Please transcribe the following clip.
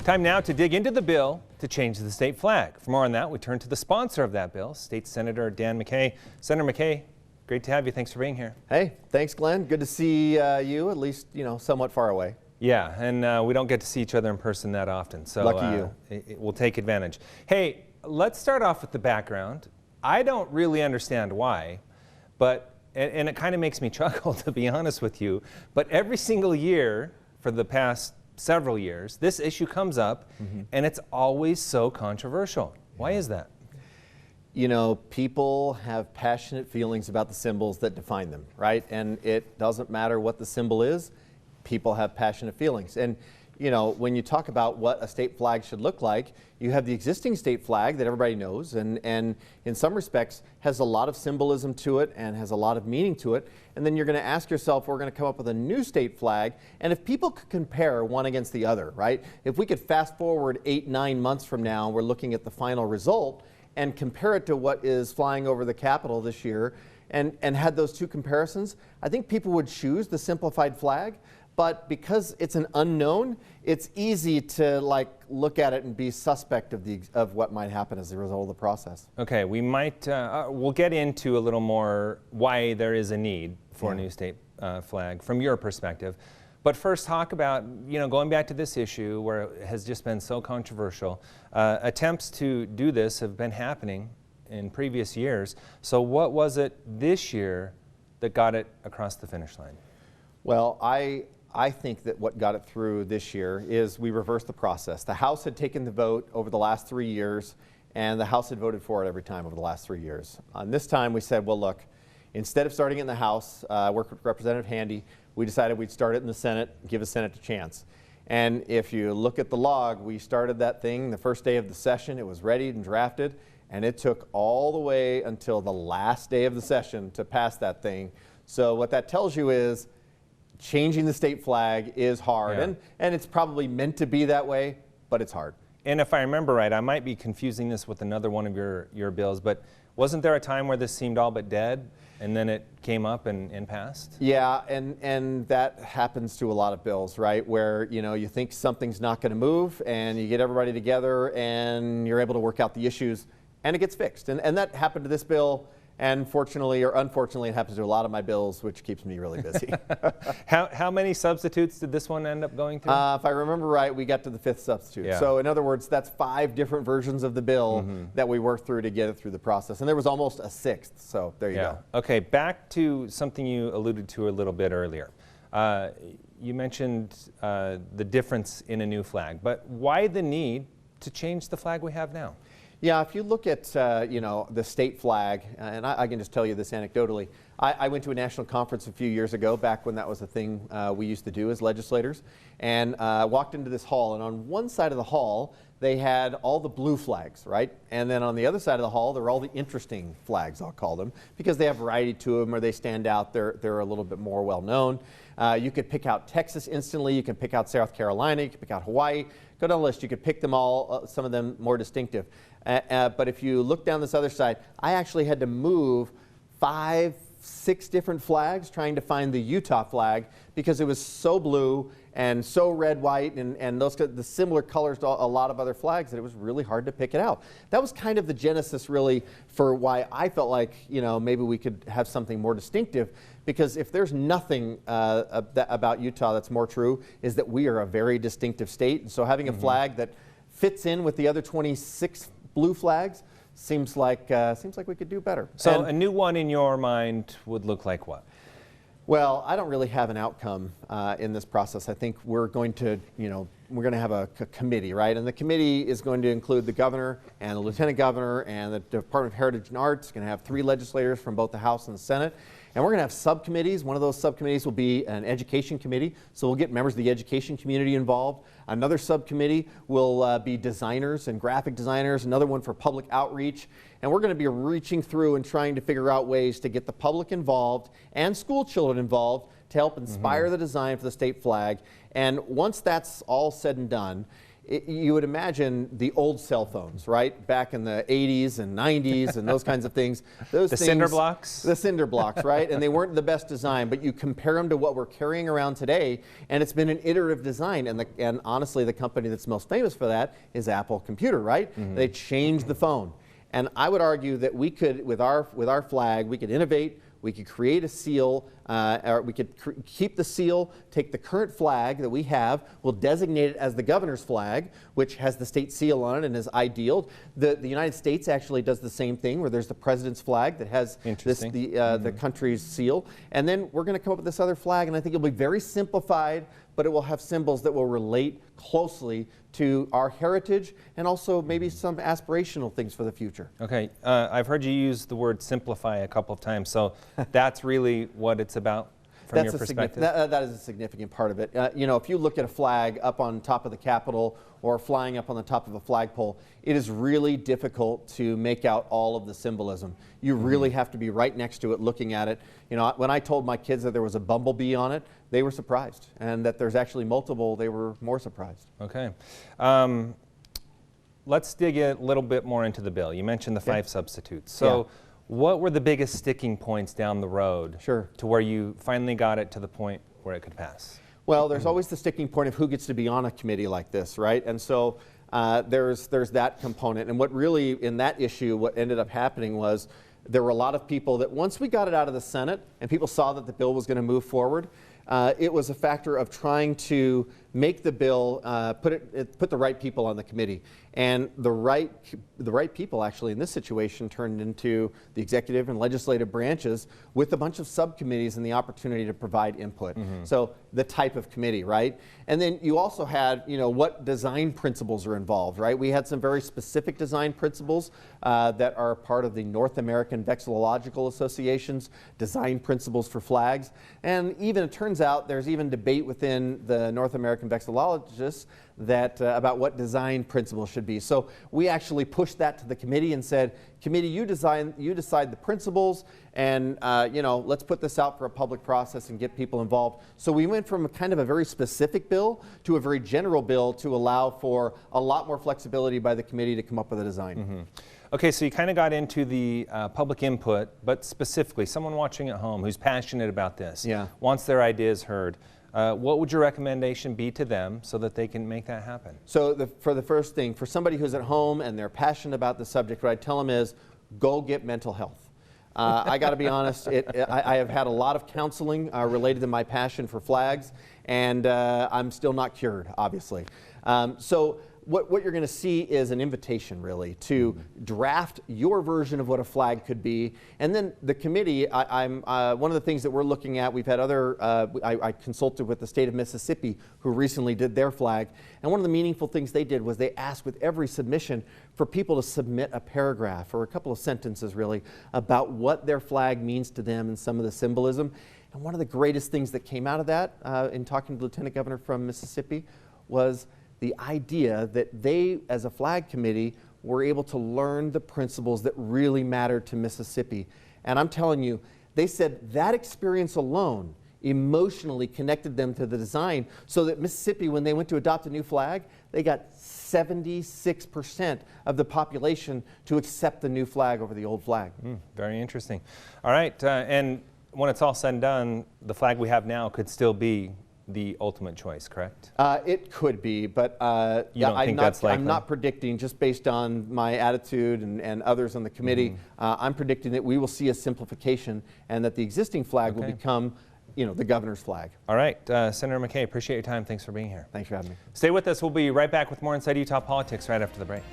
Time now to dig into the bill to change the state flag. For more on that, we turn to the sponsor of that bill, State Senator Dan McKay. Senator McKay, great to have you. Thanks for being here. Hey, thanks, Glenn. Good to see you, at least, somewhat far away. Yeah, and we don't get to see each other in person that often, so lucky you. We'll take advantage. Hey, let's start off with the background. I don't really understand why, but and it kind of makes me chuckle, to be honest with you, but every single year for the past several years, this issue comes up, and it's always so controversial. Why is that? People have passionate feelings about the symbols that define them, right? And it doesn't matter what the symbol is, people have passionate feelings. And when you talk about what a state flag should look like, you have the existing state flag that everybody knows and in some respects has a lot of symbolism to it and has a lot of meaning to it. And then you're going to ask yourself, we're going to come up with a new state flag. And if people could compare one against the other, right? If we could fast forward 8-9 months from now, we're looking at the final result and compare it to what is flying over the Capitol this year and had those two comparisons, I think people would choose the simplified flag. But because it's an unknown, it's easy to look at it and be suspect of what might happen as a result of the process. Okay, we might we'll get into a little more why there is a need for a new state flag from your perspective. But first, talk about going back to this issue where it has just been so controversial. Attempts to do this have been happening in previous years. So what was it this year that got it across the finish line? Well, I think that what got it through this year is we reversed the process. The House had taken the vote over the last 3 years, and the House had voted for it every time over the last 3 years. This time we said, well, look, instead of starting it in the House, work with Representative Handy, we decided we'd start it in the Senate, give the Senate a chance. And if you look at the log, we started that thing the first day of the session. It was ready and drafted, and it took all the way until the last day of the session to pass that thing. So what that tells you is changing the state flag is hard, and it's probably meant to be that way, but it's hard. And if I remember right, I might be confusing this with another one of your bills, but wasn't there a time where this seemed all but dead, and then it came up and passed? Yeah, and that happens to a lot of bills, right? Where you think something's not going to move, and you get everybody together, and you're able to work out the issues, and it gets fixed. And that happened to this bill. And fortunately or unfortunately, it happens to a lot of my bills, which keeps me really busy. How many substitutes did this one end up going through? If I remember right, we got to the 5th substitute. Yeah. So in other words, that's 5 different versions of the bill that we worked through to get it through the process. And there was almost a 6th, so there you go. Okay, back to something you alluded to a little bit earlier. You mentioned the difference in a new flag, but why the need to change the flag we have now? Yeah, if you look at the state flag, and I can just tell you this anecdotally, I went to a national conference a few years ago, back when that was a thing we used to do as legislators, and walked into this hall, and on one side of the hall they had all the blue flags, right? And then on the other side of the hall there were all the interesting flags, I'll call them, because they have variety to them or they stand out, they're a little bit more well known. You could pick out Texas instantly, you can pick out South Carolina, you can pick out Hawaii. Go down the list, you could pick them all, some of them more distinctive. But if you look down this other side, I actually had to move 5-6 different flags trying to find the Utah flag because it was so blue and so red, white, and the similar colors to a lot of other flags that it was really hard to pick it out. That was kind of the genesis really for why I felt like maybe we could have something more distinctive, because if there's nothing about Utah that's more true is that we are a very distinctive state, and so having a flag that fits in with the other 26 blue flags seems like we could do better. So a new one in your mind would look like what? Well, I don't really have an outcome in this process. I think we're going to, have a committee, right? And the committee is going to include the governor and the lieutenant governor and the Department of Heritage and Arts. It's going to have 3 legislators from both the House and the Senate. And we're going to have subcommittees. One of those subcommittees will be an education committee, so we'll get members of the education community involved. Another subcommittee will be designers and graphic designers, another one for public outreach. And we're going to be reaching through and trying to figure out ways to get the public involved and school children involved to help inspire the design for the state flag. And once that's all said and done, you would imagine the old cell phones, right? Back in the 80s and 90s and those kinds of things. The cinder blocks? The cinder blocks, right? And they weren't the best design, but you compare them to what we're carrying around today, and it's been an iterative design. And honestly, the company that's most famous for that is Apple Computer, right? They changed the phone. And I would argue that we could, with our flag, we could innovate, we could create a seal, or we could keep the seal, take the current flag that we have, we'll designate it as the governor's flag, which has the state seal on it and is ideal. The United States actually does the same thing, where there's the president's flag that has the country's seal. And then we're going to come up with this other flag, and I think it'll be very simplified, but it will have symbols that will relate closely to our heritage and also maybe some aspirational things for the future. Okay, I've heard you use the word simplify a couple of times, so that's really what it's about from your perspective? That is a significant part of it. You know, if you look at a flag up on top of the Capitol or flying up on the top of a flagpole, it is really difficult to make out all of the symbolism. You really have to be right next to it, looking at it. You know, when I told my kids that there was a bumblebee on it, they were surprised, and that there's actually multiple, they were more surprised. Okay. Let's dig a little bit more into the bill. You mentioned the 5 substitutes. So what were the biggest sticking points down the road to where you finally got it to the point where it could pass? Well, there's always the sticking point of who gets to be on a committee like this, right? And so there's that component. And what really, in that issue, what ended up happening was there were a lot of people that once we got it out of the Senate and people saw that the bill was going to move forward, it was a factor of trying to make the bill, put the right people on the committee. And the right people actually in this situation turned into the executive and legislative branches with a bunch of subcommittees and the opportunity to provide input. So the type of committee, right? And then you also had, you know, what design principles are involved, right? We had some very specific design principles that are part of the North American Vexillological Association's design principles for flags. And even it turns out there's even debate within the North American Vexillologists that about what design principles should be. So we actually pushed that to the committee and said, committee, you decide the principles, and you know, let's put this out for a public process and get people involved. So we went from a kind of a very specific bill to a very general bill to allow for a lot more flexibility by the committee to come up with a design. Okay, so you kind of got into the public input, but specifically someone watching at home who's passionate about this, wants their ideas heard. What would your recommendation be to them so that they can make that happen? So for the first thing, for somebody who's at home and they're passionate about the subject, what I tell them is, go get mental health. I got to be honest, I have had a lot of counseling related to my passion for flags, and I'm still not cured, obviously. So what you're going to see is an invitation, really, to draft your version of what a flag could be. And then the committee, one of the things that we're looking at, we've had other, I consulted with the state of Mississippi, who recently did their flag. And one of the meaningful things they did was they asked with every submission for people to submit a paragraph or a couple of sentences, really, about what their flag means to them and some of the symbolism. And one of the greatest things that came out of that, in talking to the Lieutenant Governor from Mississippi, was the idea that they, as a flag committee, were able to learn the principles that really mattered to Mississippi. And I'm telling you, they said that experience alone emotionally connected them to the design, so that Mississippi, when they went to adopt a new flag, they got 76% of the population to accept the new flag over the old flag. Very interesting. All right, and when it's all said and done, the flag we have now could still be the ultimate choice, correct? It could be, but you don't think that's likely? I'm not predicting, just based on my attitude and others on the committee. I'm predicting that we will see a simplification and that the existing flag will become, you know, the governor's flag. All right, Senator McKay, appreciate your time. Thanks for being here. Thanks for having me. Stay with us. We'll be right back with more Inside Utah Politics right after the break.